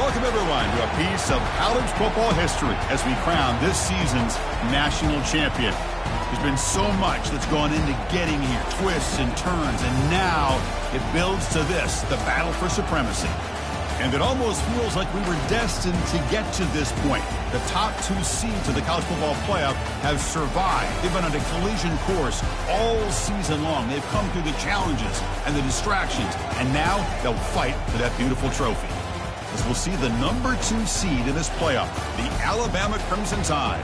Welcome, everyone, to a piece of college football history as we crown this season's national champion. There's been so much that's gone into getting here, twists and turns, and now it builds to this, the battle for supremacy. And it almost feels like we were destined to get to this point. The top two seeds of the college football playoff have survived. They've been on a collision course all season long. They've come through the challenges and the distractions, and now they'll fight for that beautiful trophy. As we'll see the number 2 seed in this playoff, the Alabama Crimson Tide,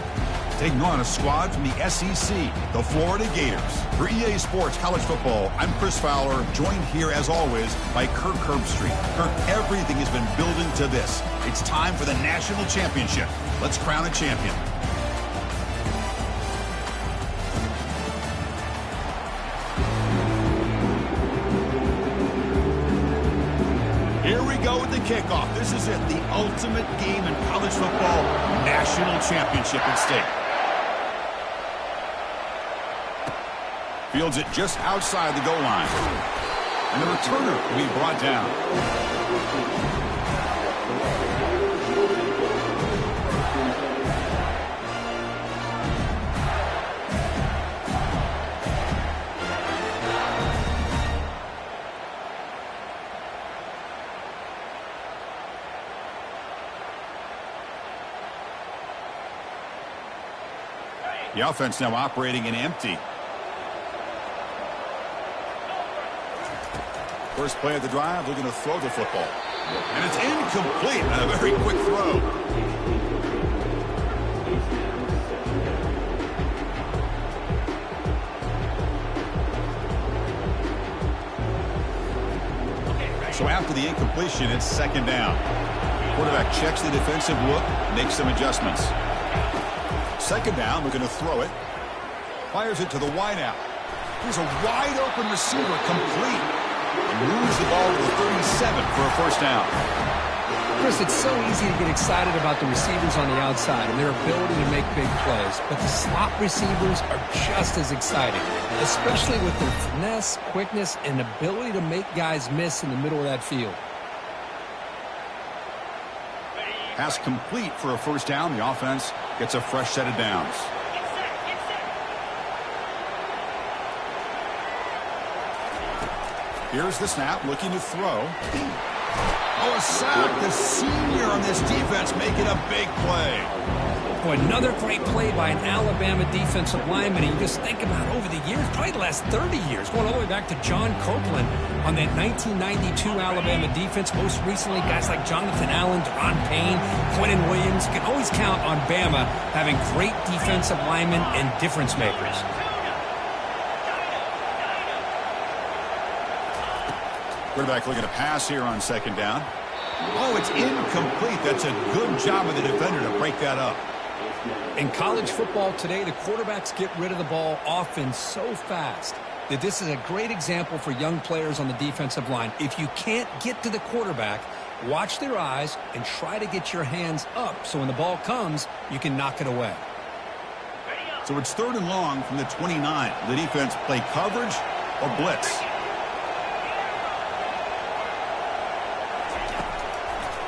taking on a squad from the SEC, the Florida Gators. For EA Sports College Football, I'm Chris Fowler, joined here, as always, by Kirk Herbstreit. Kirk, everything has been building to this. It's time for the national championship. Let's crown a champion. Here we go with the kickoff. This is it, the ultimate game in college football, national championship at stake. Fields it just outside the goal line. And the returner will be brought down. The offense now operating in empty. First play of the drive, looking to throw the football. And it's incomplete on a very quick throw. So after the incompletion, it's second down. Quarterback checks the defensive look, makes some adjustments. Second down, looking to throw it. Fires it to the wideout. Here's a wide open receiver, complete. And moves the ball to the 37 for a first down. Chris, it's so easy to get excited about the receivers on the outside and their ability to make big plays. But the slot receivers are just as exciting, especially with their finesse, quickness, and ability to make guys miss in the middle of that field. Pass complete for a first down. The offense gets a fresh set of downs. Here's the snap, looking to throw. Oh, a sack. The senior on this defense making a big play. Boy, another great play by an Alabama defensive lineman. And you just think about over the years, probably the last 30 years, going all the way back to John Copeland on that 1992 Alabama defense. Most recently, guys like Jonathan Allen, Deron Payne, Quentin Williams. You can always count on Bama having great defensive linemen and difference makers. Quarterback looking to pass here on second down. Oh, it's incomplete. That's a good job of the defender to break that up. In college football today, the quarterbacks get rid of the ball often so fast that this is a great example for young players on the defensive line. If you can't get to the quarterback, watch their eyes and try to get your hands up so when the ball comes, you can knock it away. So it's third and long from the 29. The defense play coverage or blitz.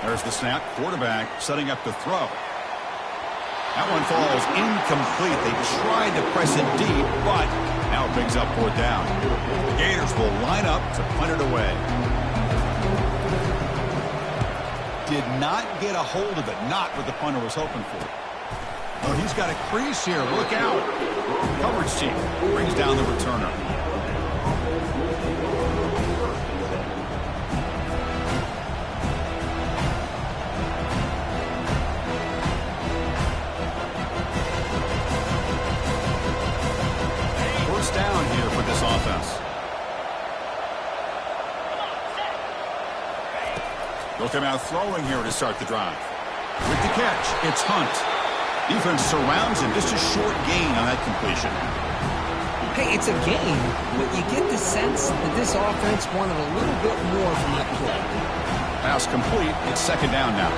There's the snap. Quarterback setting up the throw. That one falls incomplete. They tried to press it deep, but now it brings up fourth down. The Gators will line up to punt it away. Did not get a hold of it. Not what the punter was hoping for. Oh, he's got a crease here. Look out. Coverage team brings down the returner. Down here for this offense. They'll come out throwing here to start the drive. With the catch, it's Hunt. Defense surrounds him. Just a short gain on that completion. Hey, it's a gain, but you get the sense that this offense wanted a little bit more from that play. Pass complete. It's second down now.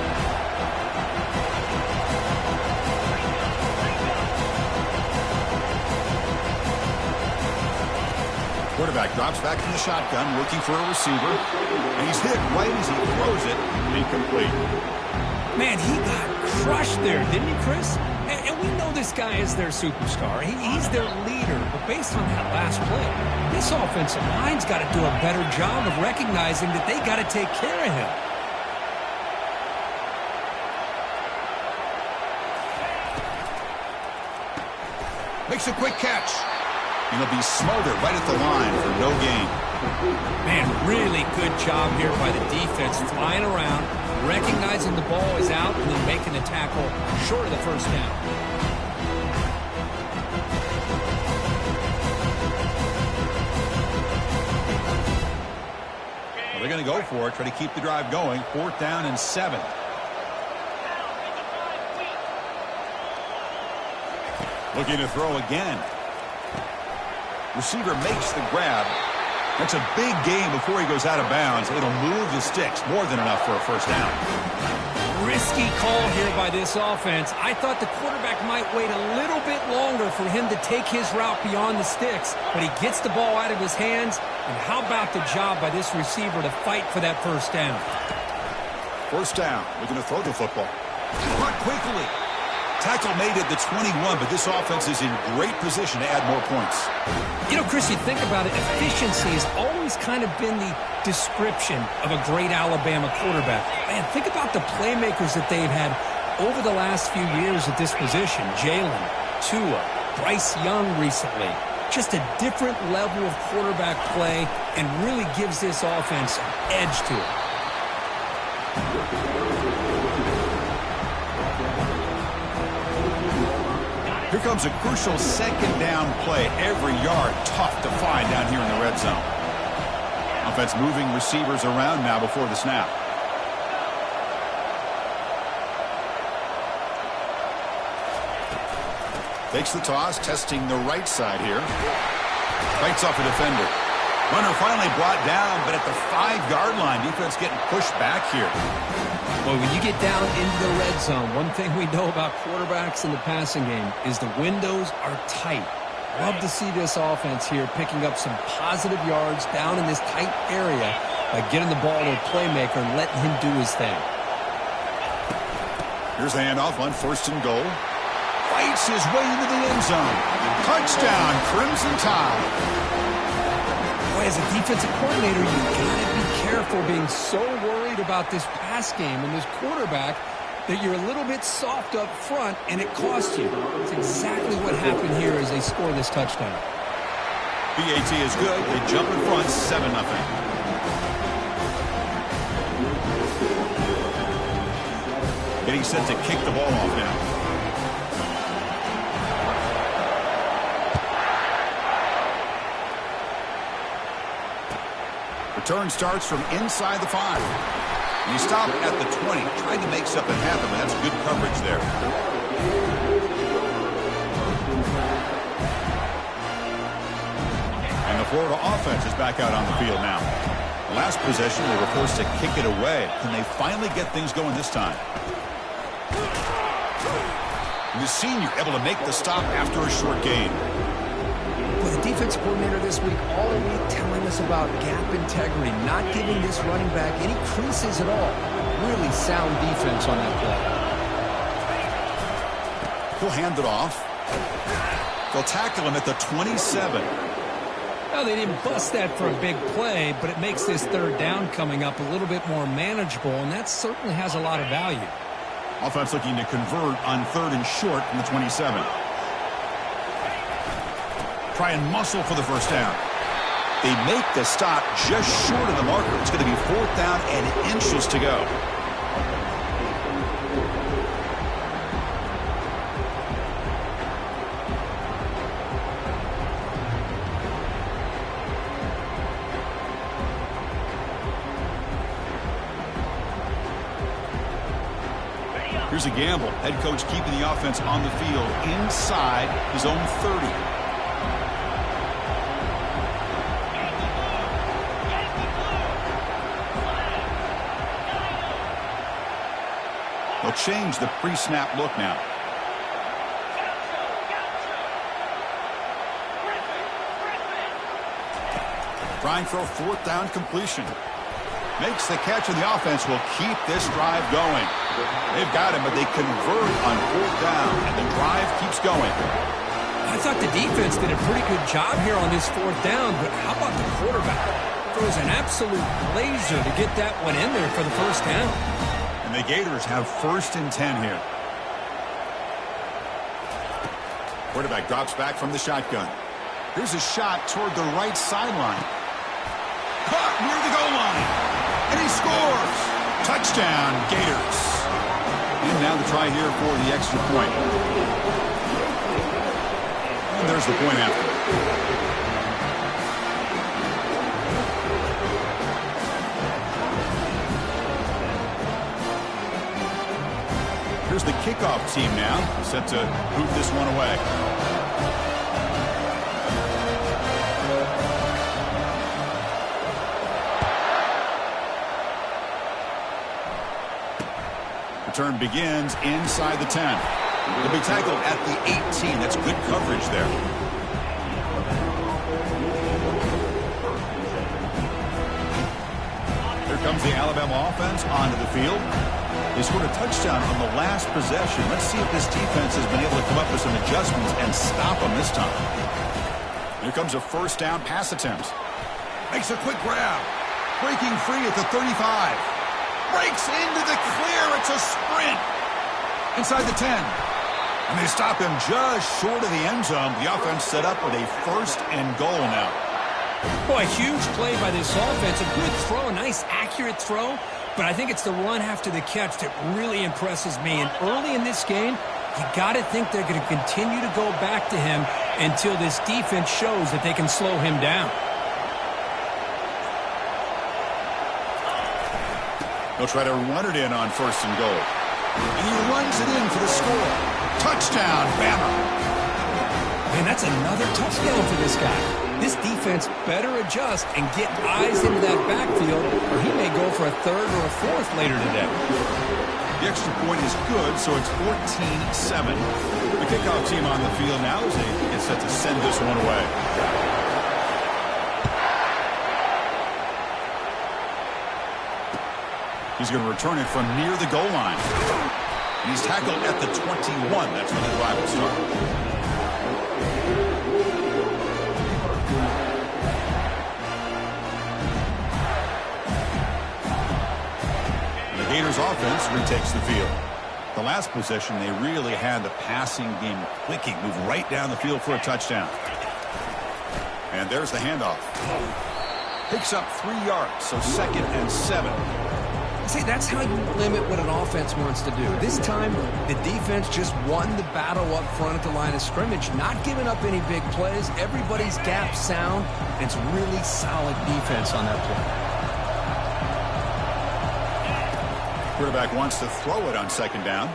Quarterback drops back from the shotgun, looking for a receiver. And he's hit right as he throws it. Incomplete. Man, he got crushed there, didn't he, Chris? And we know this guy is their superstar. He's their leader. But based on that last play, this offensive line's got to do a better job of recognizing that they got to take care of him. Makes a quick catch. And he'll be smothered right at the line for no gain. Man, really good job here by the defense, flying around, recognizing the ball is out, and then making the tackle short of the first down. Well, they're going to go for it, try to keep the drive going. 4th down and 7. Looking to throw again. Receiver makes the grab. That's a big gain before he goes out of bounds. It'll move the sticks, more than enough for a first down. Risky call here by this offense. I thought the quarterback might wait a little bit longer for him to take his route beyond the sticks, but he gets the ball out of his hands. And how about the job by this receiver to fight for that first down? First down. We're going to throw the football. Run quickly. Tackle made at the 21, but this offense is in great position to add more points. You know, Chris, you think about it, efficiency has always kind of been the description of a great Alabama quarterback. Man, think about the playmakers that they've had over the last few years at this position. Jalen, Tua, Bryce Young recently. Just a different level of quarterback play and really gives this offense an edge to it. Here comes a crucial 2nd down play. Every yard tough to find down here in the red zone. Offense moving receivers around now before the snap. Takes the toss, testing the right side here. Fights off a defender. Runner finally brought down, but at the 5-yard line, defense getting pushed back here. Well, when you get down into the red zone, one thing we know about quarterbacks in the passing game is the windows are tight. Love to see this offense here picking up some positive yards down in this tight area by getting the ball to a playmaker and letting him do his thing. Here's the handoff on 1st and goal. Fights his way into the end zone. Touchdown, Crimson Tide. Boy, as a defensive coordinator, you gotta be careful being so worried about this pass game and this quarterback that you're a little bit soft up front and it costs you. It's exactly what happened here as they score this touchdown. BAT is good. They jump in front 7-0. Getting set to kick the ball off now. Return starts from inside the 5. And he stopped at the 20, trying to make something happen, but that's good coverage there. And the Florida offense is back out on the field now. The last possession, they were forced to kick it away. Can they finally get things going this time? And the senior able to make the stop after a short gain. Well, the defense coordinator this week all week telling us about gap integrity, not giving this running back any creases at all. Really sound defense on that play. He'll hand it off. They'll tackle him at the 27. Well, they didn't bust that for a big play, but it makes this 3rd down coming up a little bit more manageable, and that certainly has a lot of value. Offense looking to convert on 3rd and short from the 27. Try and muscle for the first down. They make the stop just short of the marker. It's going to be 4th down and inches to go. Here's a gamble. Head coach keeping the offense on the field inside his own 30. They'll change the pre-snap look now. Trying for a 4th down completion. Makes the catch, and the offense will keep this drive going. They've got him, but they convert on 4th down, and the drive keeps going. I thought the defense did a pretty good job here on this 4th down, but how about the quarterback? Throws an absolute laser to get that one in there for the 1st down. And the Gators have 1st and 10 here. Quarterback drops back from the shotgun. Here's a shot toward the right sideline. Caught near the goal line. And he scores. Touchdown, Gators. And now the try here for the extra point. And there's the point after. Here's the kickoff team now, set to boot this one away. Return begins inside the 10. He'll be tackled at the 18. That's good coverage there. Here comes the Alabama offense onto the field. They scored a touchdown on the last possession. Let's see if this defense has been able to come up with some adjustments and stop them this time. Here comes a 1st down pass attempt. Makes a quick grab. Breaking free at the 35. Breaks into the clear. It's a sprint. Inside the 10. And they stop him just short of the end zone. The offense set up with a 1st and goal now. Boy, a huge play by this offense. A good throw, a nice accurate throw. But I think it's the run after the catch that really impresses me. And early in this game, you got to think they're going to continue to go back to him until this defense shows that they can slow him down. They'll try to run it in on 1st and goal. And he runs it in for the score. Touchdown, Bama. Man, that's another touchdown for this guy. This defense better adjust and get eyes into that backfield, or he may go for a 3rd or a 4th later today. The extra point is good, so it's 14-7. The kickoff team on the field now as they get set to send this one away. He's going to return it from near the goal line. And he's tackled at the 21. That's when the drive will start. Gators offense retakes the field. The last possession, they really had the passing game clicking. Move right down the field for a touchdown. And there's the handoff. Picks up 3 yards, so 2nd and 7. See, that's how you limit what an offense wants to do. This time, the defense just won the battle up front at the line of scrimmage, not giving up any big plays. Everybody's gap sound, and it's really solid defense on that play. Quarterback wants to throw it on 2nd down.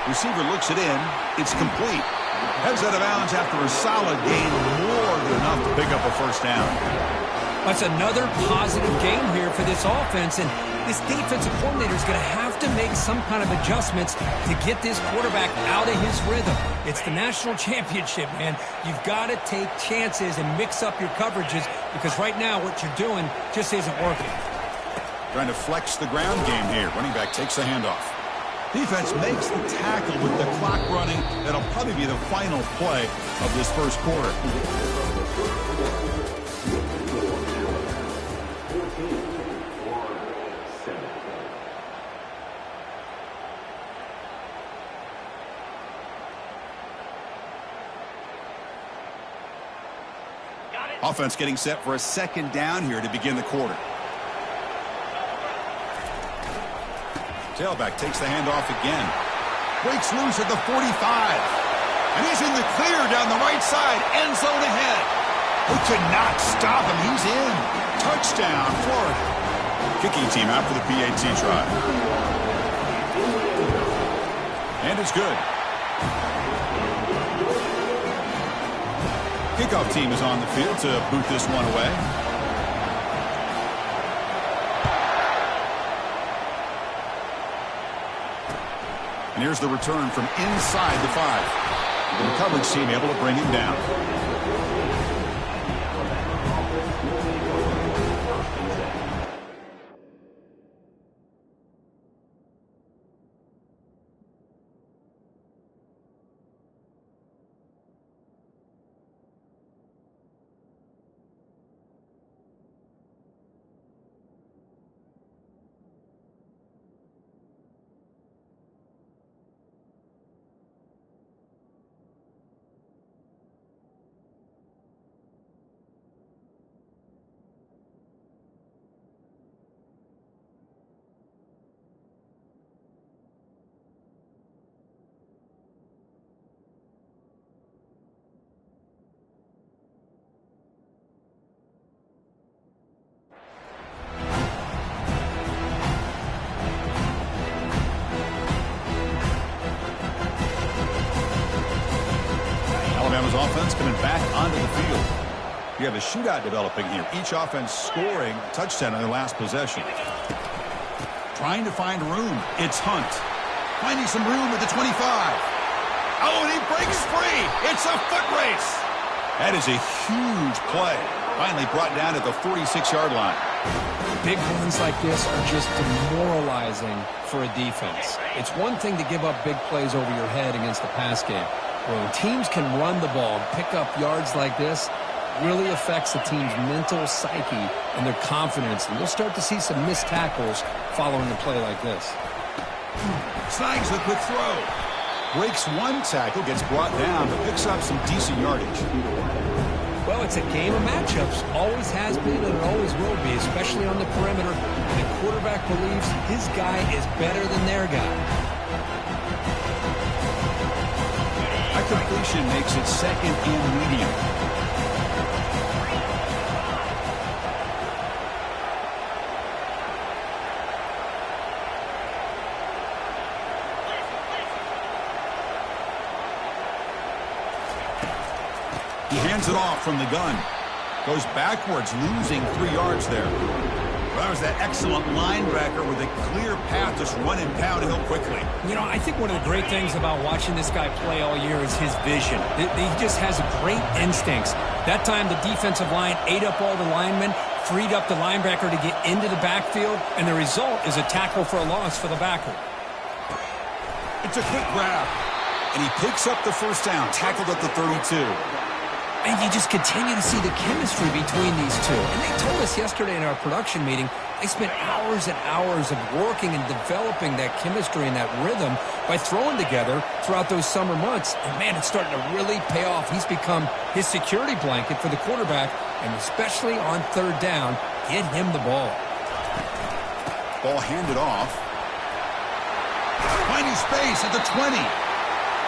Receiver looks it in. It's complete. Heads out of bounds after a solid gain, more than enough to pick up a 1st down. That's another positive game here for this offense, and this defensive coordinator is going to have to make some kind of adjustments to get this quarterback out of his rhythm. It's the national championship, man. You've got to take chances and mix up your coverages because right now what you're doing just isn't working. Trying to flex the ground game here. Running back takes the handoff. Defense makes the tackle with the clock running. That'll probably be the final play of this 1st quarter. Offense getting set for a 2nd down here to begin the quarter. Tailback takes the handoff again. Breaks loose at the 45. And he's in the clear down the right side. End zone ahead. Who could not stop him? He's in. Touchdown, Florida. Kicking team out for the PAT try. And it's good. Kickoff team is on the field to boot this one away. And here's the return from inside the 5. And the coverage team able to bring him down. Alabama's offense coming back onto the field. You have a shootout developing here. Each offense scoring a touchdown on their last possession. Trying to find room. It's Hunt. Finding some room at the 25. Oh, and he breaks free. It's a foot race. That is a huge play. Finally brought down at the 46-yard line. Big runs like this are just demoralizing for a defense. It's one thing to give up big plays over your head against the pass game. When teams can run the ball and pick up yards like this, really affects the team's mental psyche and their confidence. And you'll start to see some missed tackles following a play like this. Snags the quick throw. Breaks one tackle, gets brought down, but picks up some decent yardage. Well, it's a game of matchups. Always has been and it always will be, especially on the perimeter. And the quarterback believes his guy is better than their guy. A completion makes it second and medium. He hands it off from the gun. Goes backwards, losing 3 yards there. Well, that was that excellent linebacker with a clear path, just running downhill quickly. You know, I think one of the great things about watching this guy play all year is his vision. He just has great instincts. That time, the defensive line ate up all the linemen, freed up the linebacker to get into the backfield, and the result is a tackle for a loss for the backer. It's a quick grab, and he picks up the first down, tackled at the 32. And you just continue to see the chemistry between these two. And they told us yesterday in our production meeting, they spent hours and hours of working and developing that chemistry and that rhythm by throwing together throughout those summer months. And, man, it's starting to really pay off. He's become his security blanket for the quarterback, and especially on third down, get him the ball. Ball handed off. Finding space at the 20.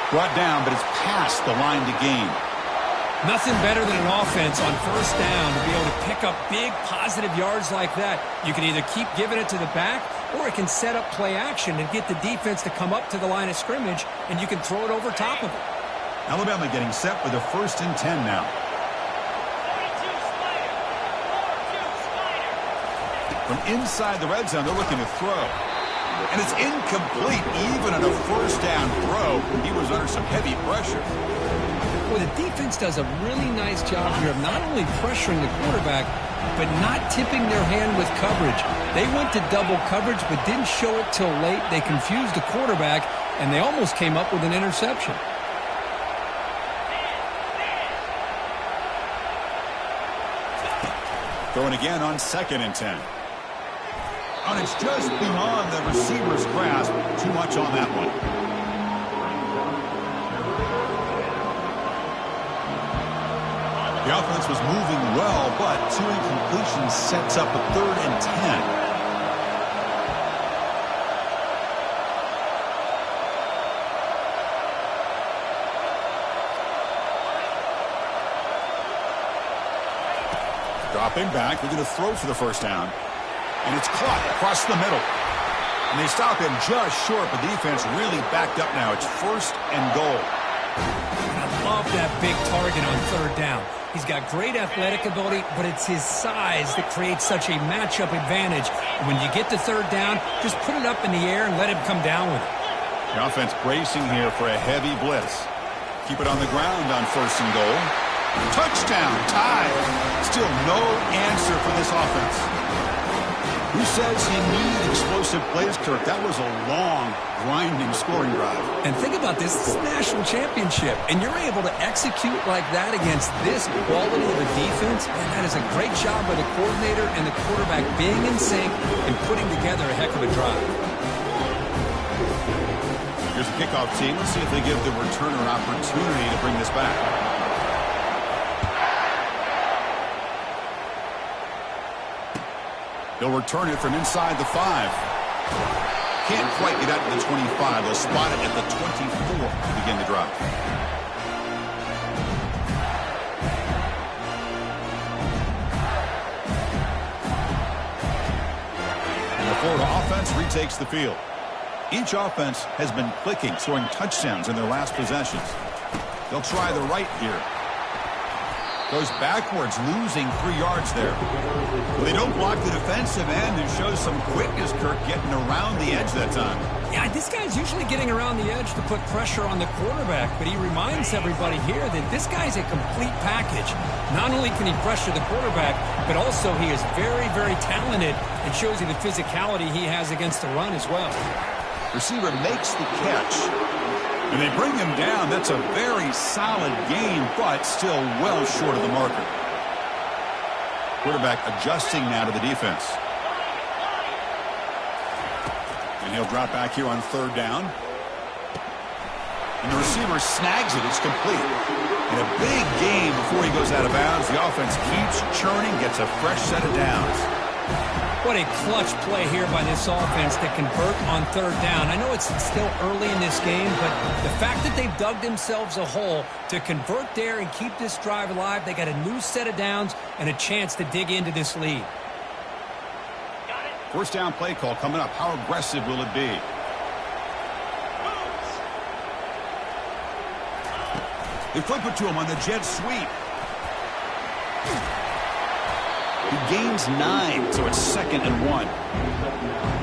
Brought down, but it's past the line to gain. Nothing better than an offense on first down to be able to pick up big positive yards like that. You can either keep giving it to the back, or it can set up play action and get the defense to come up to the line of scrimmage, and you can throw it over top of it. Alabama getting set for the 1st and 10 now. From inside the red zone, they're looking to throw. And it's incomplete. Even on a first down throw, he was under some heavy pressure. Well, the defense does a really nice job here of not only pressuring the quarterback, but not tipping their hand with coverage. They went to double coverage, but didn't show it till late. They confused the quarterback, and they almost came up with an interception. Throwing again on 2nd and 10. And it's just beyond the receiver's grasp. Too much on that one. The offense was moving well, but 2 incompletions sets up a 3rd and 10. Dropping back, looking to throw for the first down. And it's caught across the middle. And they stop him just short, but the defense really backed up now. It's 1st and goal. I love that big target on third down. He's got great athletic ability, but it's his size that creates such a matchup advantage. And when you get to third down, just put it up in the air and let him come down with it. The offense bracing here for a heavy blitz. Keep it on the ground on 1st and goal. Touchdown, tied. Still no answer for this offense. Who says he needed explosive plays, Kirk? That was a long, grinding scoring drive. And think about this. This is a national championship, and you're able to execute like that against this quality of a defense, and that is a great job by the coordinator and the quarterback being in sync and putting together a heck of a drive. Here's the kickoff team. Let's see if they give the returner an opportunity to bring this back. They'll return it from inside the 5. Can't quite get out to the 25. They'll spot it at the 24 to begin the drive. And the Florida offense retakes the field. Each offense has been clicking, scoring touchdowns in their last possessions. They'll try the right here. Goes backwards, losing 3 yards there. Well, they don't block the defensive end and shows some quickness, Kirk, getting around the edge that time. Yeah, this guy's usually getting around the edge to put pressure on the quarterback, but he reminds everybody here that this guy's a complete package. Not only can he pressure the quarterback, but also he is very, very talented and shows you the physicality he has against the run as well. Receiver makes the catch, and they bring him down. That's a very solid gain, but still well short of the marker. Quarterback adjusting now to the defense. And he'll drop back here on 3rd down. And the receiver snags it. It's complete. And a big gain before he goes out of bounds. The offense keeps churning, gets a fresh set of downs. What a clutch play here by this offense to convert on 3rd down. I know it's still early in this game, but the fact that they've dug themselves a hole to convert there and keep this drive alive, they got a new set of downs and a chance to dig into this lead. 1st down play call coming up. How aggressive will it be? They flip it to him on the jet sweep. He gains 9, so it's 2nd and 1.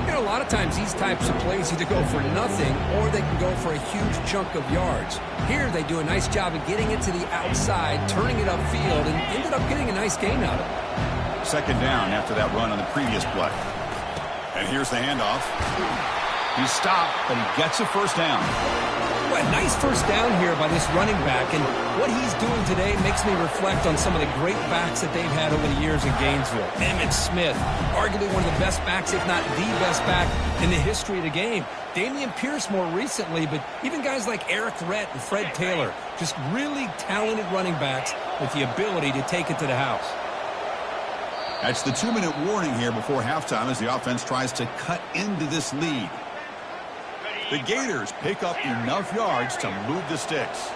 You know, a lot of times these types of plays either go for nothing or they can go for a huge chunk of yards. Here they do a nice job of getting it to the outside, turning it upfield, and ended up getting a nice gain out of it. 2nd down after that run on the previous play. And here's the handoff. He's stopped, but he gets a 1st down. Well, a nice 1st down here by this running back, and what he's doing today makes me reflect on some of the great backs that they've had over the years in Gainesville. Emmitt Smith, arguably one of the best backs, if not the best back in the history of the game. Damian Pierce more recently, but even guys like Eric Rhett and Fred Taylor, just really talented running backs with the ability to take it to the house. That's the 2-minute warning here before halftime as the offense tries to cut into this lead. The Gators pick up enough yards to move the sticks.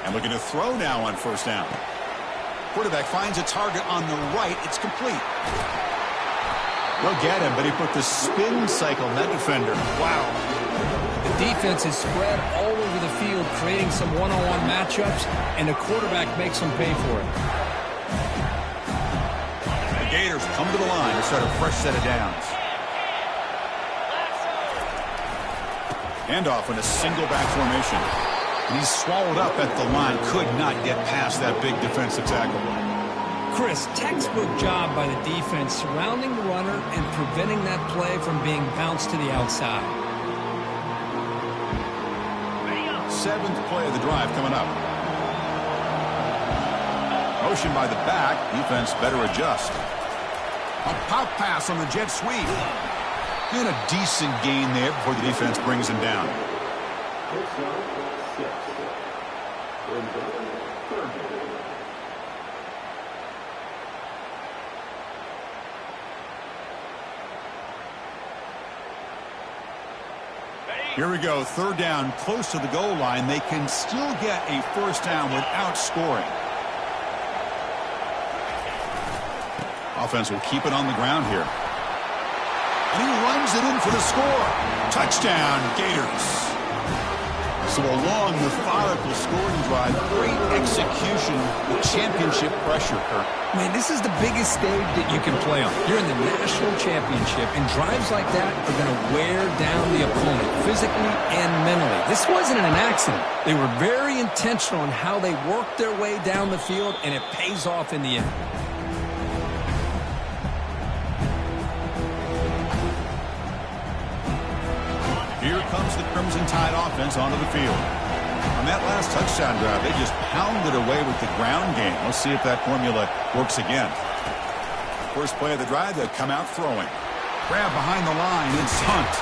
And looking to throw now on 1st down. Quarterback finds a target on the right. It's complete. They'll get him, but he put the spin cycle on that defender. Wow. The defense is spread all over the field, creating some one-on-one matchups, and the quarterback makes them pay for it. The Gators come to the line to start a fresh set of downs. Handoff in a single back formation. And he's swallowed up at the line. Could not get past that big defensive tackle. Chris, textbook job by the defense surrounding the runner and preventing that play from being bounced to the outside. 7th play of the drive coming up. Motion by the back. Defense better adjust. A pop pass on the jet sweep. And a decent gain there before the defense brings him down. Here we go. 3rd down, close to the goal line. They can still get a 1st down without scoring. Offense will keep it on the ground here. And he runs it in for the score. Touchdown, Gators. So a long, methodical scoring drive. Great execution with championship pressure, Kirk. Man, this is the biggest stage that you can play on. You're in the national championship, and drives like that are going to wear down the opponent physically and mentally. This wasn't an accident. They were very intentional in how they worked their way down the field, and it pays off in the end. Here comes the Crimson Tide offense onto the field. On that last touchdown drive, they just pounded away with the ground game. Let's see if that formula works again. First play of the drive, they'll come out throwing. Grab behind the line, it's Hunt.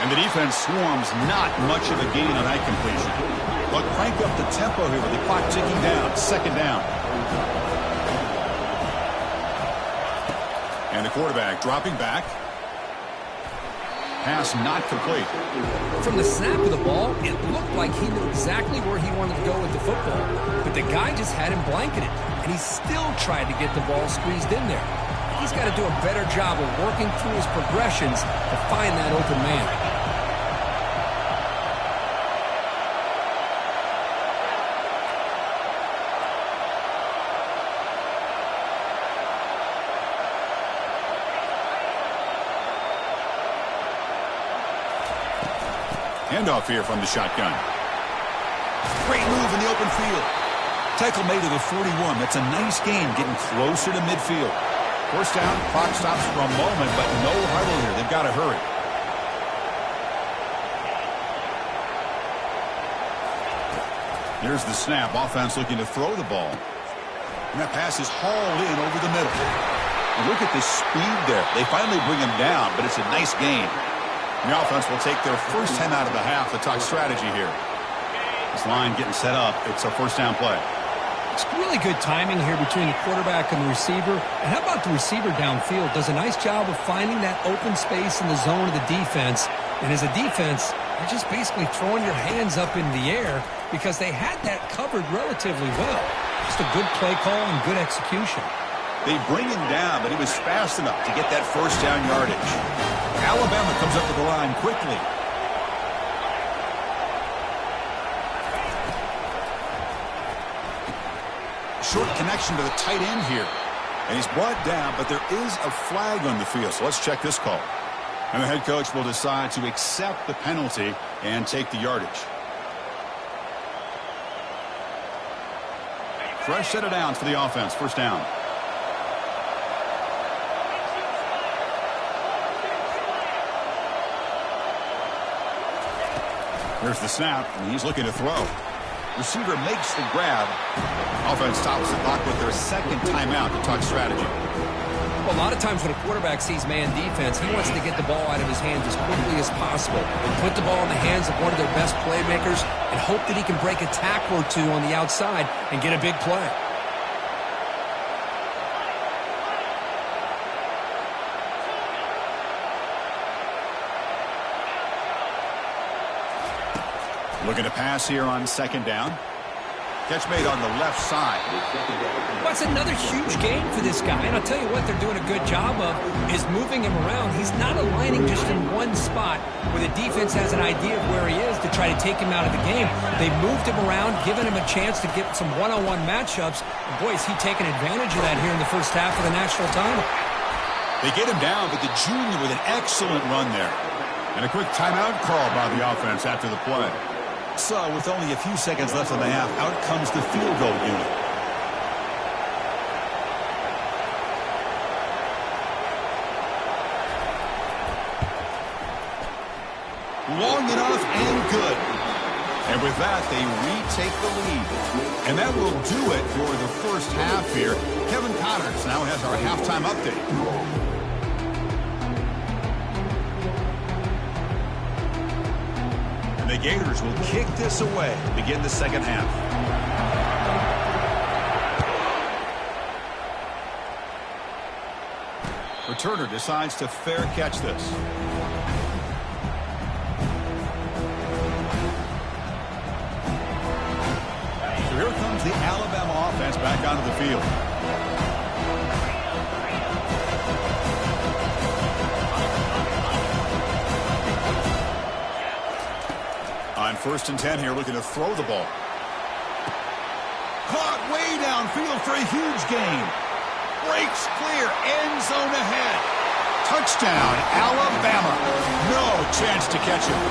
And the defense swarms, not much of a gain on that completion. But crank up the tempo here with the clock ticking down. 2nd down. And the quarterback dropping back. Pass not complete. From the snap of the ball, it looked like he knew exactly where he wanted to go with the football. But the guy just had him blanketed, and he still tried to get the ball squeezed in there. he's got to do a better job of working through his progressions to find that open man. Handoff here from the shotgun. Great move in the open field. Tackle made to the 41. That's a nice gain, getting closer to midfield. First down, clock stops for a moment, but no huddle here. They've got to hurry. Here's the snap. Offense looking to throw the ball. And that pass is hauled in over the middle. And look at the speed there. They finally bring him down, but it's a nice gain. The offense will take their first time out of the half to talk strategy here. This line getting set up. It's a first down play. It's really good timing here between the quarterback and the receiver. And how about the receiver downfield? Does a nice job of finding that open space in the zone of the defense. And as a defense, you're just basically throwing your hands up in the air because they had that covered relatively well. Just a good play call and good execution. They bring him down, but he was fast enough to get that first down yardage. Alabama comes up to the line quickly. Short connection to the tight end here. And he's brought down, but there is a flag on the field. So let's check this call. And the head coach will decide to accept the penalty and take the yardage. Fresh set of downs for the offense. First down. Here's the snap, and he's looking to throw. Receiver makes the grab. Offense stops the clock with their second timeout to talk strategy. Well, a lot of times when a quarterback sees man defense, he wants to get the ball out of his hands as quickly as possible and put the ball in the hands of one of their best playmakers and hope that he can break a tackle or two on the outside and get a big play. Looking to pass here on second down. Catch made on the left side. Well, it's another huge game for this guy. And I'll tell you what they're doing a good job of is moving him around. He's not aligning just in one spot where the defense has an idea of where he is to try to take him out of the game. They've moved him around, given him a chance to get some one-on-one matchups. And boy, is he taking advantage of that here in the first half of the national title. They get him down, but the junior with an excellent run there. And a quick timeout call by the offense after the play. So, with only a few seconds left in the half, out comes the field goal unit. Long enough and good. And with that, they retake the lead. And that will do it for the first half here. Kevin Connors now has our halftime update. The Gators will kick this away to begin the second half. Returner decides to fair catch this. So here comes the Alabama offense back onto the field. On 1st and 10 here, looking to throw the ball. Caught way downfield for a huge gain. Breaks clear, end zone ahead. Touchdown, Alabama. No chance to catch him.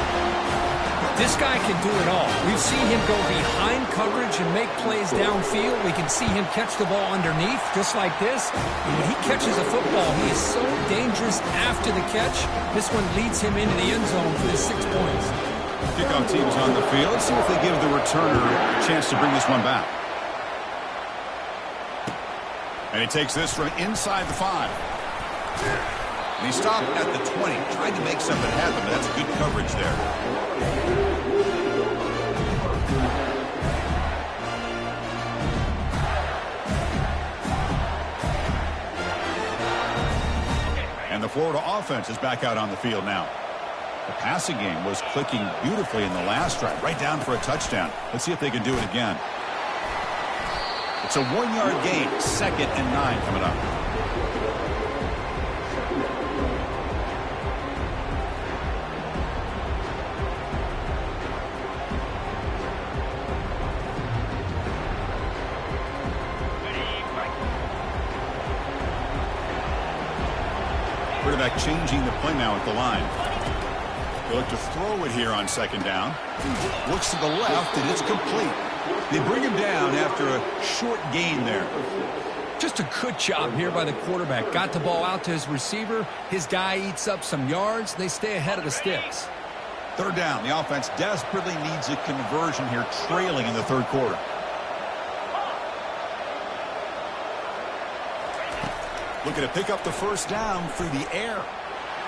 This guy can do it all. We've seen him go behind coverage and make plays downfield. We can see him catch the ball underneath, just like this. And when he catches a football, he is so dangerous after the catch. This one leads him into the end zone for the 6 points. Kickoff team's on the field. Let's see if they give the returner a chance to bring this one back. And he takes this from inside the 5. And he stopped at the 20. Tried to make something happen, but that's good coverage there. And the Florida offense is back out on the field now. The passing game was clicking beautifully in the last drive, right down for a touchdown. Let's see if they can do it again. It's a 1-yard gain, 2nd and 9 coming up. Quarterback changing the play now at the line. They look to throw it here on second down. Looks to the left, and it's complete. They bring him down after a short gain there. Just a good job here by the quarterback. Got the ball out to his receiver. His guy eats up some yards. They stay ahead of the sticks. Third down. The offense desperately needs a conversion here, trailing in the third quarter. Looking to pick up the first down through the air.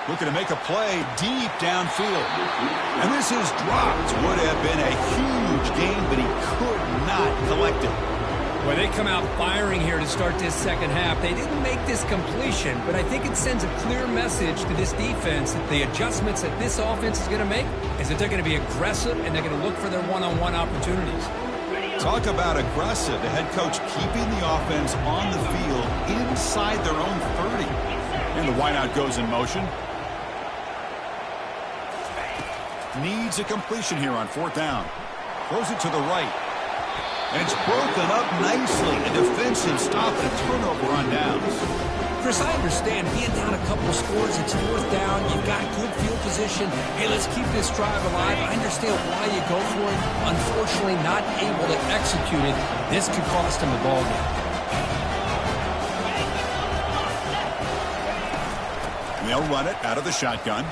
Looking to make a play deep downfield. And this is dropped. Would have been a huge gain, but he could not collect it. Well, they come out firing here to start this second half. They didn't make this completion, but I think it sends a clear message to this defense that the adjustments that this offense is going to make is that they're going to be aggressive and they're going to look for their one-on-one opportunities. Talk about aggressive. The head coach keeping the offense on the field inside their own 30. And the wideout goes in motion. Needs a completion here on fourth down. Throws it to the right. And it's broken up nicely. A defensive stop and a turnover on downs. Chris, I understand being down a couple of scores. It's fourth down. You've got good field position. Hey, let's keep this drive alive. I understand why you go for it. Unfortunately, not able to execute it. This could cost him the ball game. And they'll run it out of the shotgun.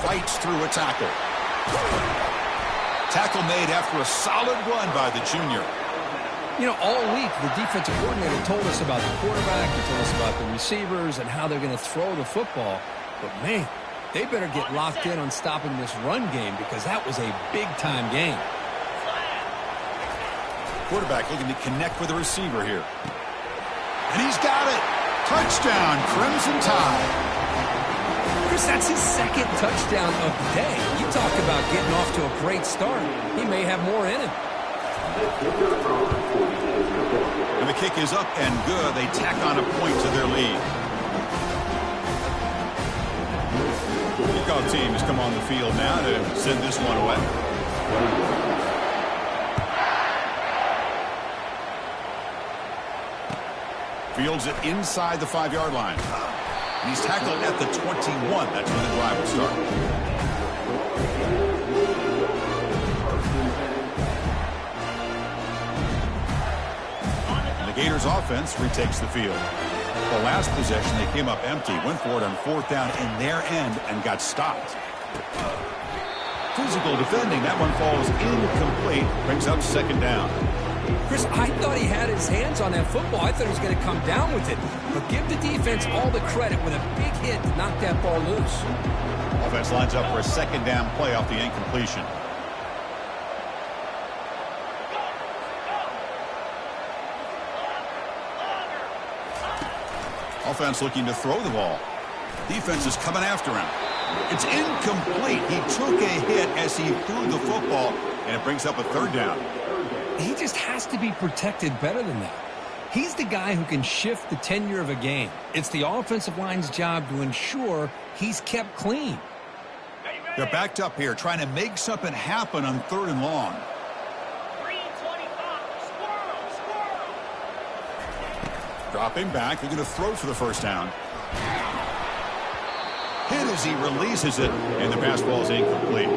Fights through a tackle. Tackle made after a solid run by the junior. You know, all week, the defensive coordinator told us about the quarterback. He told us about the receivers and how they're going to throw the football. But, man, they better get locked in on stopping this run game because that was a big-time game. Quarterback looking to connect with the receiver here. And he's got it. Touchdown, Crimson Tide. Chris, that's his second touchdown of the day. You talk about getting off to a great start. He may have more in him. And the kick is up and good. They tack on a point to their lead. Kickoff team has come on the field now to send this one away. Fields it inside the 5-yard line. And he's tackled at the 21. That's when the drive will start. And the Gators offense retakes the field. The last possession, they came up empty, went for it on fourth down in their end and got stopped. Physical defending. That one falls incomplete. Brings up second down. Chris, I thought he had his hands on that football. I thought he was going to come down with it. But give the defense all the credit with a big hit to knock that ball loose. Offense lines up for a second down play off the incompletion. Offense looking to throw the ball. Defense is coming after him. It's incomplete. He took a hit as he threw the football, and it brings up a third down. He just has to be protected better than that. He's the guy who can shift the tenure of a game. It's the offensive line's job to ensure he's kept clean. They're backed up here, trying to make something happen on third and long. Dropping back, they're going to throw for the first down. Hit as he releases it, and the pass ball is incomplete.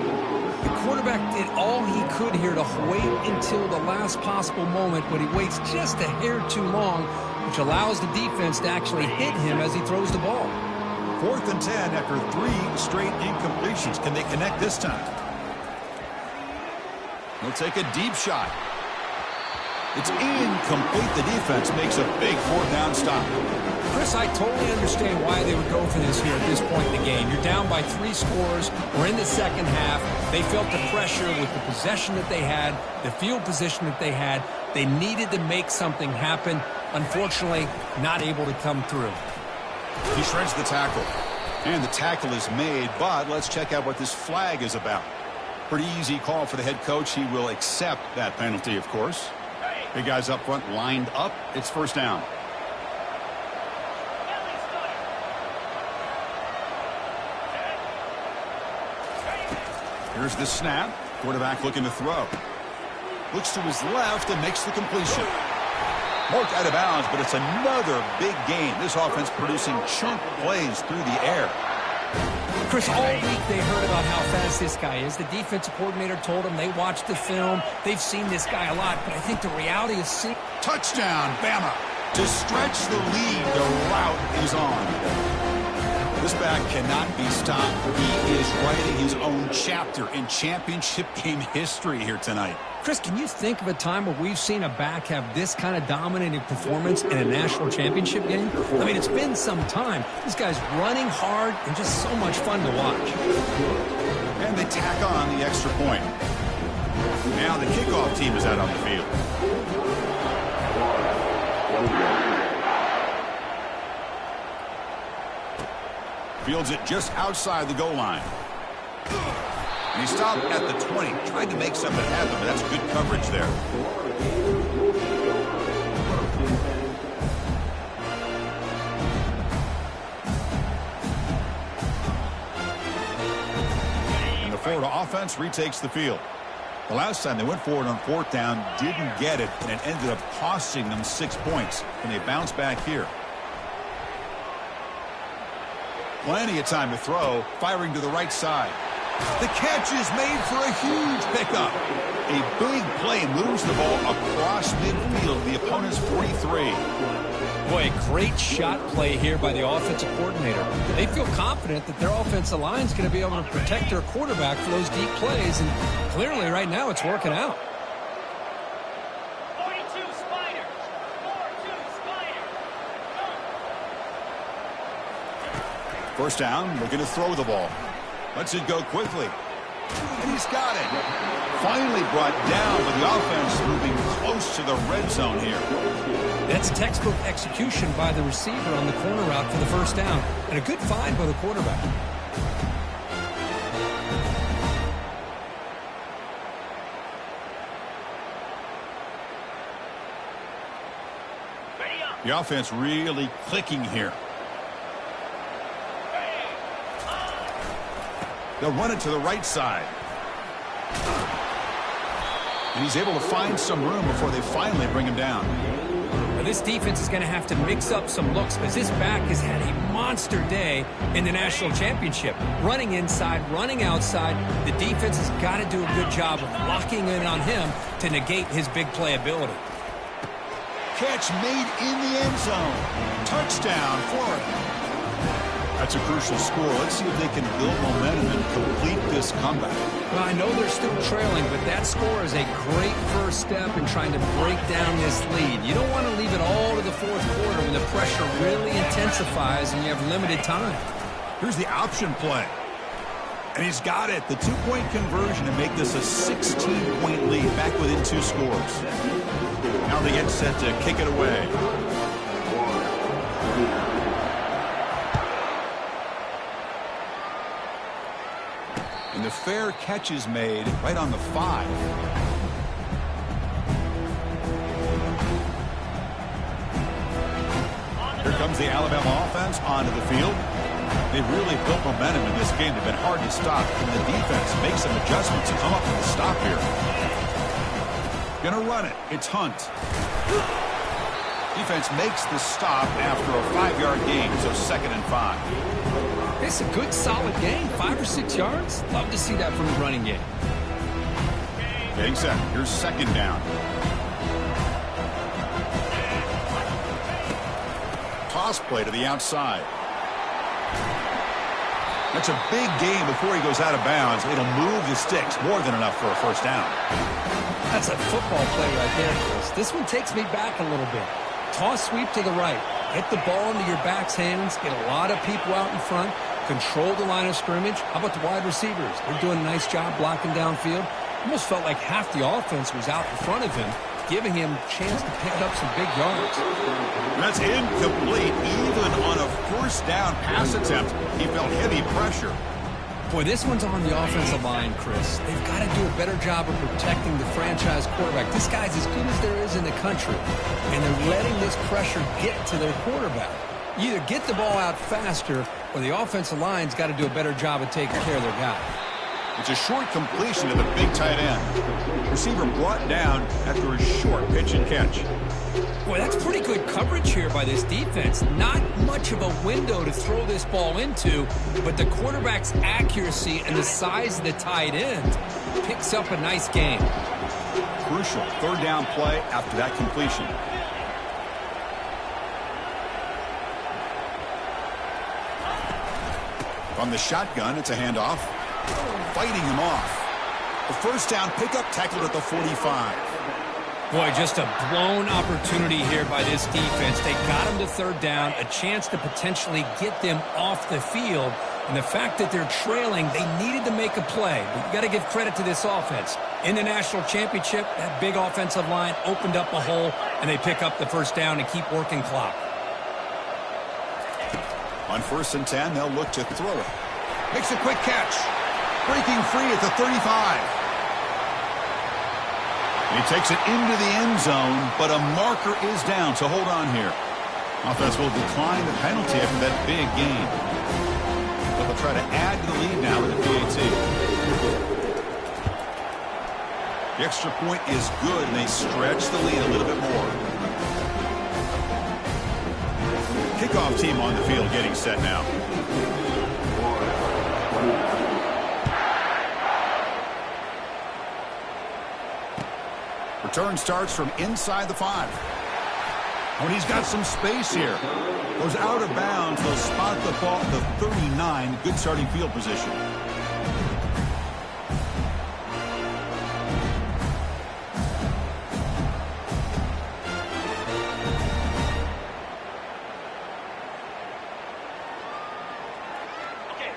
The quarterback did all he could here to wait until the last possible moment, but he waits just a hair too long, which allows the defense to actually hit him as he throws the ball. 4th and 10 after 3 straight incompletions. Can they connect this time? He'll take a deep shot. It's incomplete. The defense makes a big fourth down stop. Chris, I totally understand why they would go for this here at this point in the game. You're down by 3 scores. We're in the second half. They felt the pressure with the possession that they had, the field position that they had. They needed to make something happen. Unfortunately, not able to come through. He shreds the tackle. And the tackle is made, but let's check out what this flag is about. Pretty easy call for the head coach. He will accept that penalty, of course. Big guys up front lined up. It's first down. Here's the snap. Quarterback looking to throw. Looks to his left and makes the completion. Marked out of bounds, but it's another big game. This offense producing chunk plays through the air. Chris, all week they heard about how fast this guy is. The defensive coordinator told them they watched the film. They've seen this guy a lot, but I think the reality is... Touchdown, Bama. To stretch the lead, the route is on. This back cannot be stopped. He is writing his own chapter in championship game history here tonight. Chris, can you think of a time where we've seen a back have this kind of dominating performance in a national championship game? I mean, it's been some time. This guy's running hard and just so much fun to watch. And they tack on the extra point. Now the kickoff team is out on the field. Fields it just outside the goal line. And he stopped at the 20, tried to make something happen, but that's good coverage there. And the Florida offense retakes the field. The last time they went forward on fourth down, didn't get it, and it ended up costing them 6 points. And they bounce back here. Plenty of time to throw, firing to the right side. The catch is made for a huge pickup. A big play moves the ball across midfield, the opponent's 43. Boy, a great shot play here by the offensive coordinator. They feel confident that their offensive line is going to be able to protect their quarterback for those deep plays, and clearly right now it's working out. First down, looking to throw the ball. Lets it go quickly. And he's got it. Finally brought down, but the offense moving close to the red zone here. That's textbook execution by the receiver on the corner route for the first down. And a good find by the quarterback. The offense really clicking here. They'll run it to the right side. And he's able to find some room before they finally bring him down. Now this defense is going to have to mix up some looks because this back has had a monster day in the national championship. Running inside, running outside. The defense has got to do a good job of locking in on him to negate his big playability. Catch made in the end zone. Touchdown, Florida. That's a crucial score. Let's see if they can build momentum and complete this comeback. Well, I know they're still trailing, but that score is a great first step in trying to break down this lead. You don't want to leave it all to the fourth quarter when the pressure really intensifies and you have limited time. Here's the option play. And he's got it. The two-point conversion to make this a 16-point lead, back within 2 scores. Now they get set to kick it away. And the fair catch is made right on the 5. Here comes the Alabama offense onto the field. They've really built momentum in this game. They've been hard to stop. And the defense makes some adjustments to come up with a stop here. Gonna run it. It's Hunt. Defense makes the stop after a 5-yard gain, so 2nd and 5. It's a good, solid game. 5 or 6 yards. Love to see that from the running game. Getting set. Here's 2nd down. Toss play to the outside. That's a big gain before he goes out of bounds. It'll move the sticks. More than enough for a first down. That's a football play right there, Chris. This one takes me back a little bit. Toss sweep to the right. Get the ball into your back's hands. Get a lot of people out in front. Control the line of scrimmage. How about the wide receivers? They're doing a nice job blocking downfield. Almost felt like half the offense was out in front of him, giving him a chance to pick up some big yards. That's incomplete. Even on a first down pass attempt, he felt heavy pressure. Boy, this one's on the offensive line, Chris. They've got to do a better job of protecting the franchise quarterback. This guy's as good as there is in the country, and they're letting this pressure get to their quarterback. You either get the ball out faster, or the offensive line's got to do a better job of taking care of their guy. It's a short completion to the big tight end. Receiver brought down after a short pitch and catch. Boy, that's pretty good coverage here by this defense. Not much of a window to throw this ball into, but the quarterback's accuracy and the size of the tight end picks up a nice gain. Crucial third down play after that completion. From the shotgun, it's a handoff. Fighting him off. The first down pickup tackled at the 45. Boy, just a blown opportunity here by this defense. They got him to third down, a chance to potentially get them off the field. And the fact that they're trailing, they needed to make a play. But you got to give credit to this offense. In the national championship, that big offensive line opened up a hole, and they pick up the first down and keep working clock. On 1st and 10, they'll look to throw it. Makes a quick catch. Breaking free at the 35. He takes it into the end zone, but a marker is down, so hold on here. Offense will decline the penalty after that big gain. But they'll try to add to the lead now with the PAT. The extra point is good, and they stretch the lead a little bit more. Kickoff team on the field getting set now. Return starts from inside the 5. When he's got some space here. Goes out of bounds. They'll spot the ball at the 39. Good starting field position.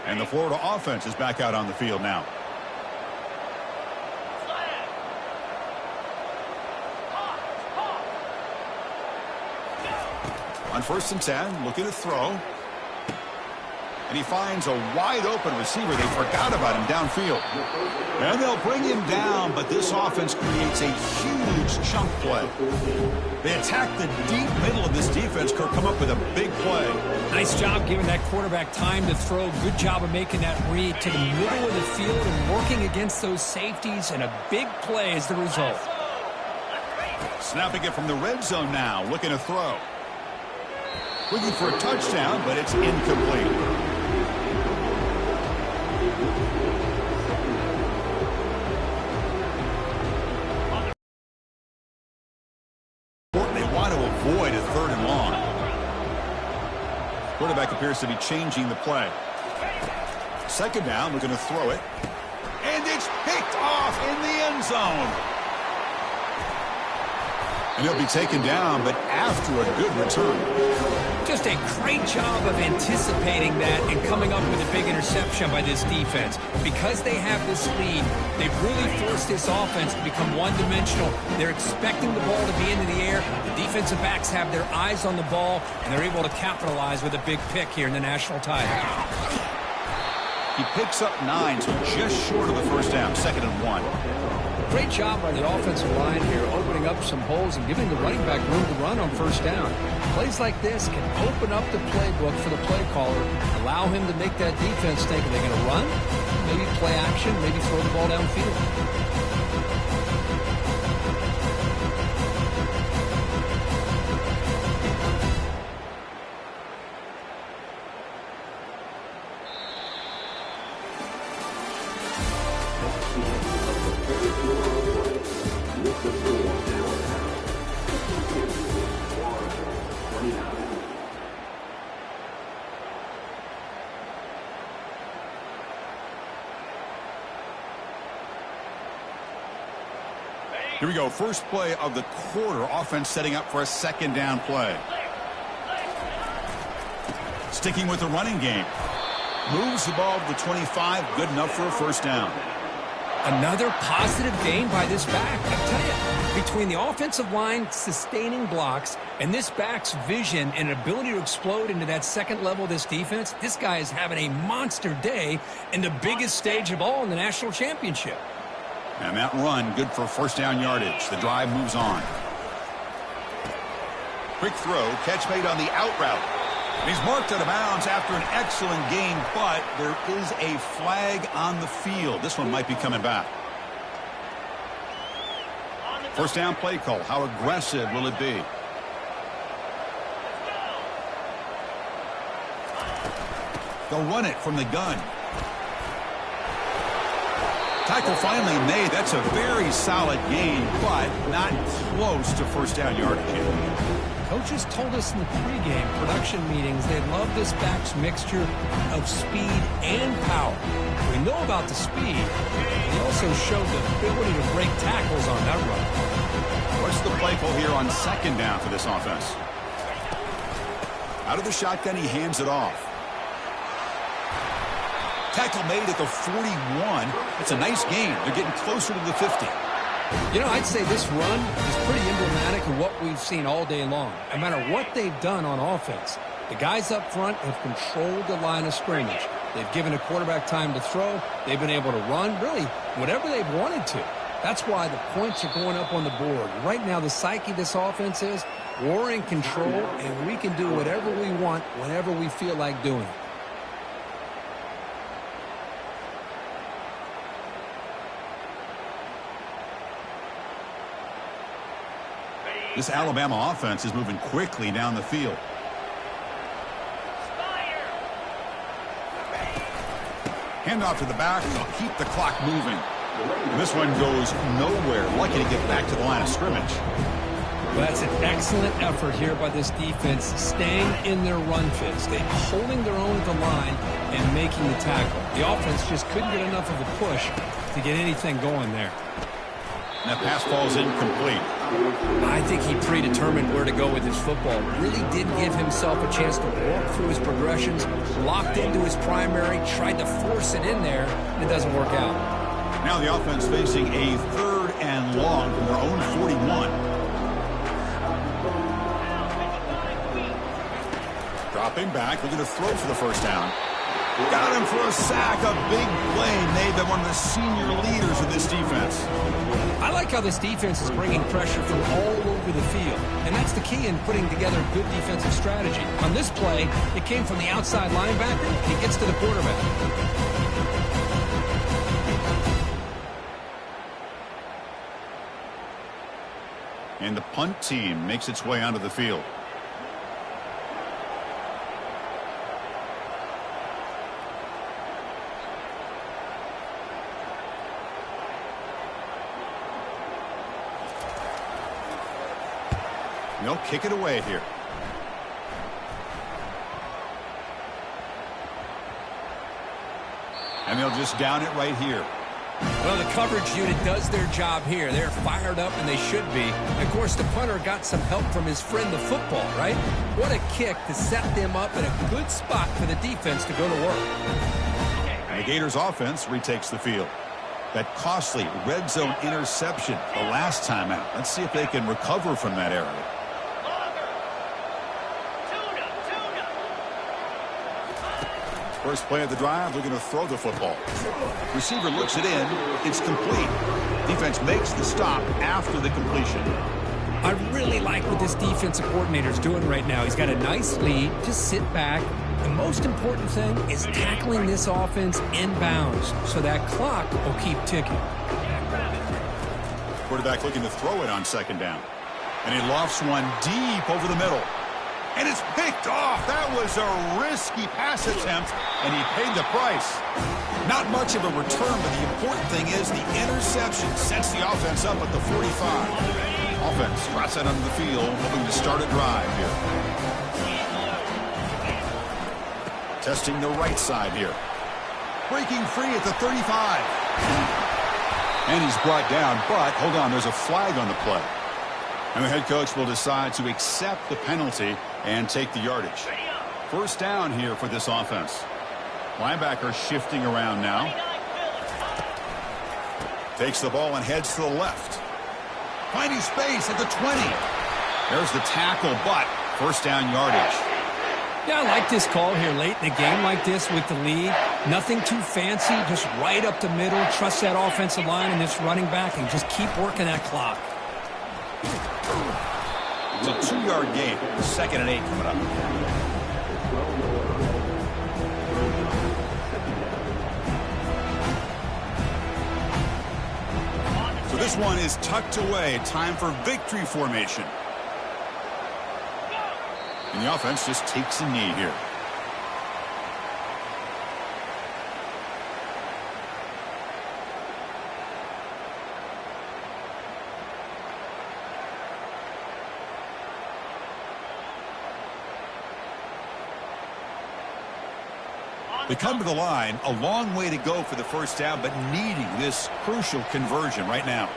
And the Florida offense is back out on the field now. On 1st and 10, looking to throw. And he finds a wide-open receiver. They forgot about him downfield. And they'll bring him down, but this offense creates a huge chunk play. They attack the deep middle of this defense. Kirk come up with a big play. Nice job giving that quarterback time to throw. Good job of making that read to the middle of the field and working against those safeties, and a big play is the result. Snapping it from the red zone now, looking to throw. Looking for a touchdown, but it's incomplete. They want to avoid a 3rd and long. Quarterback appears to be changing the play. 2nd down, looking to throw it. And it's picked off in the end zone. And he'll be taken down, but after a good return. Just a great job of anticipating that and coming up with a big interception by this defense. Because they have this lead, they've really forced this offense to become one-dimensional. They're expecting the ball to be into the air. The defensive backs have their eyes on the ball, and they're able to capitalize with a big pick here in the national title. He picks up 9, so just short of the first down, 2nd and 1. Great job by the offensive line here, opening up some holes and giving the running back room to run on first down. Plays like this can open up the playbook for the play caller, allow him to make that defense think, are they going to run? Maybe play action, maybe throw the ball downfield. Here we go. First play of the quarter. Offense setting up for a 2nd down play. Sticking with the running game. Moves the ball to the 25. Good enough for a first down. Another positive gain by this back. I tell you, between the offensive line sustaining blocks and this back's vision and ability to explode into that second level of this defense, this guy is having a monster day in the biggest stage of all in the national championship. And that run, good for first down yardage. The drive moves on. Quick throw, catch made on the out route. He's marked out of bounds after an excellent game, but there is a flag on the field. This one might be coming back. First down play call. How aggressive will it be? They'll run it from the gun. Tackle finally made. That's a very solid gain, but not close to first down yardage yet. Coaches told us in the pregame production meetings they love this back's mixture of speed and power. We know about the speed. He also showed the ability to break tackles on that run. What's the play call here on second down for this offense? Out of the shotgun, he hands it off. Tackle made at the 41. It's a nice gain. They're getting closer to the 50. You know, I'd say this run is pretty emblematic of what we've seen all day long. No matter what they've done on offense, the guys up front have controlled the line of scrimmage. They've given a quarterback time to throw. They've been able to run, really, whatever they've wanted to. That's why the points are going up on the board. Right now, the psyche of this offense is we're in control, and we can do whatever we want whenever we feel like doing it. This Alabama offense is moving quickly down the field. Handoff to the back. They'll keep the clock moving. And this one goes nowhere. Lucky to get back to the line of scrimmage. Well, that's an excellent effort here by this defense, staying in their run fits. They're holding their own at the line and making the tackle. The offense just couldn't get enough of a push to get anything going there. And that pass falls incomplete. I think he predetermined where to go with his football. Really did give himself a chance to walk through his progressions, locked into his primary, tried to force it in there, and it doesn't work out. Now the offense facing a 3rd and long from their own 41. Dropping back, looking to throw for the first down. Got him for a sack. A big play made by one of the senior leaders of this defense. I like how this defense is bringing pressure from all over the field, and that's the key in putting together a good defensive strategy. On this play, it came from the outside linebacker, and he gets to the quarterback. And the punt team makes its way onto the field. They'll kick it away here. And they'll just down it right here. Well, the coverage unit does their job here. They're fired up, and they should be. Of course, the punter got some help from his friend, the football, right? What a kick to set them up in a good spot for the defense to go to work. And the Gators offense retakes the field. That costly red zone interception the last time out. Let's see if they can recover from that error. First play of the drive, looking to throw the football. Receiver looks it in. It's complete. Defense makes the stop after the completion. I really like what this defensive coordinator is doing right now. He's got a nice lead. Just sit back. The most important thing is tackling this offense inbounds so that clock will keep ticking. Quarterback looking to throw it on second down. And he lofts one deep over the middle. And it's picked off. That was a risky pass attempt, and he paid the price. Not much of a return, but the important thing is the interception sets the offense up at the 45. Offense trots out onto the field, hoping to start a drive here. Testing the right side here. Breaking free at the 35. And he's brought down, but hold on, there's a flag on the play. And the head coach will decide to accept the penalty and take the yardage. First down here for this offense. Linebacker shifting around now. Takes the ball and heads to the left. Finding space at the 20. There's the tackle, but first down yardage. Yeah, I like this call here late in a game like this with the lead. Nothing too fancy, just right up the middle. Trust that offensive line and this running back and just keep working that clock. It's a 2-yard gain. 2nd and 8 coming up. So this one is tucked away. Time for victory formation. And the offense just takes a knee here. They come to the line, a long way to go for the first down, but needing this crucial conversion right now.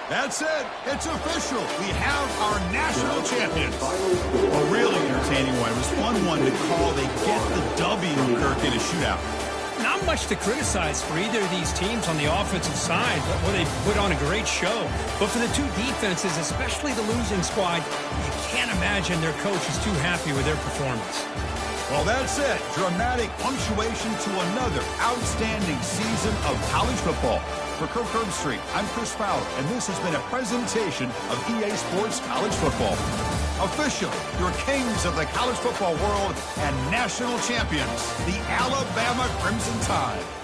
That's it. It's official. We have our national champions. A really entertaining one. It was fun one to call. They get the W, Kirk, in a shootout. Not much to criticize for either of these teams on the offensive side, but where they put on a great show. But for the two defenses, especially the losing squad, you can't imagine their coach is too happy with their performance. Well, that's it. Dramatic punctuation to another outstanding season of college football. For Kirk Herbstreit, I'm Chris Fowler, and this has been a presentation of EA Sports College Football. Officially, your kings of the college football world and national champions, the Alabama Crimson Tide.